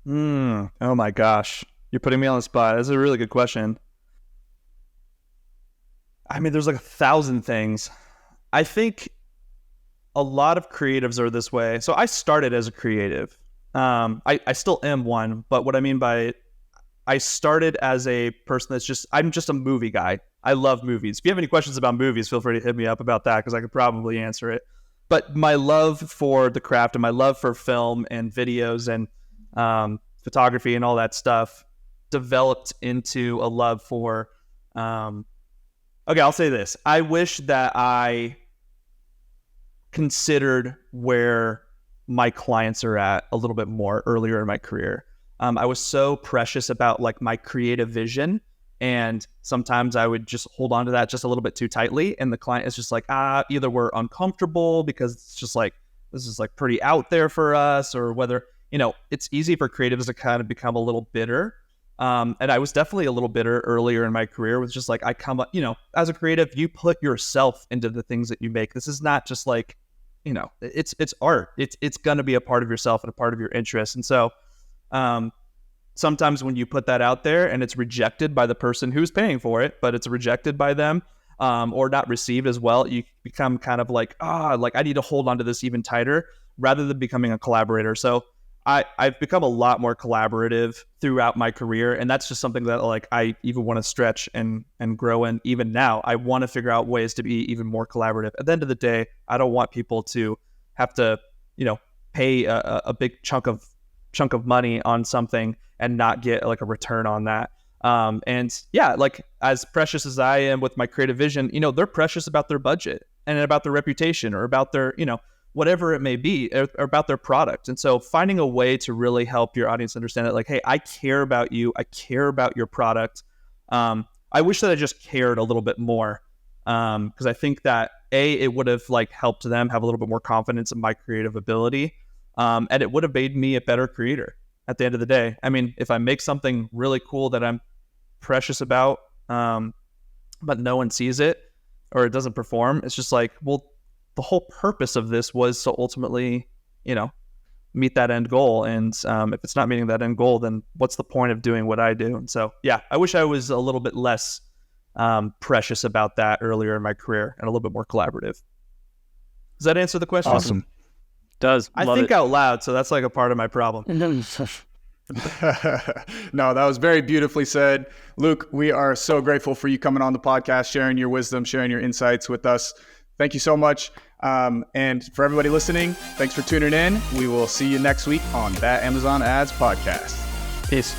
Oh my gosh, you're putting me on the spot. That's a really good question. I mean, there's like 1,000 things. I think a lot of creatives are this way. So I started as a creative. I still am one, but what I mean by I started as a person I'm just a movie guy. I love movies. If you have any questions about movies, feel free to hit me up about that because I could probably answer it. But my love for the craft and my love for film and videos and photography and all that stuff developed into a love for okay, I'll say this. I wish that I considered where my clients are at a little bit more earlier in my career. I was so precious about like my creative vision, and sometimes I would just hold on to that just a little bit too tightly, and the client is just like, either we're uncomfortable because it's just like, this is like pretty out there for us, or whether, it's easy for creatives to kind of become a little bitter. And I was definitely a little bitter earlier in my career with just like, I come up, as a creative, you put yourself into the things that you make. This is not just like, it's art. It's going to be a part of yourself and a part of your interests. And so sometimes when you put that out there and it's rejected by the person who's paying for it, but it's rejected by them or not received as well, you become kind of like, I need to hold on to this even tighter rather than becoming a collaborator. So I've become a lot more collaborative throughout my career, and that's just something that like I even want to stretch and grow in. Even now, I want to figure out ways to be even more collaborative. At the end of the day, I don't want people to have to, pay a big chunk of money on something and not get like a return on that. And yeah, like as precious as I am with my creative vision, they're precious about their budget and about their reputation or about their, whatever it may be, or about their product. And so finding a way to really help your audience understand that, like, hey, I care about you. I care about your product. I wish that I just cared a little bit more because I think that it would have like helped them have a little bit more confidence in my creative ability. And it would have made me a better creator at the end of the day. I mean, if I make something really cool that I'm precious about, but no one sees it or it doesn't perform, it's just like, well, the whole purpose of this was to ultimately, meet that end goal. And if it's not meeting that end goal, then what's the point of doing what I do? And so, yeah, I wish I was a little bit less precious about that earlier in my career and a little bit more collaborative. Does that answer the question? Awesome. Does. I think out loud, so that's like a part of my problem. No, that was very beautifully said. Luke, we are so grateful for you coming on the podcast, sharing your wisdom, sharing your insights with us. Thank you so much. And for everybody listening, thanks for tuning in. We will see you next week on That Amazon Ads Podcast. Peace.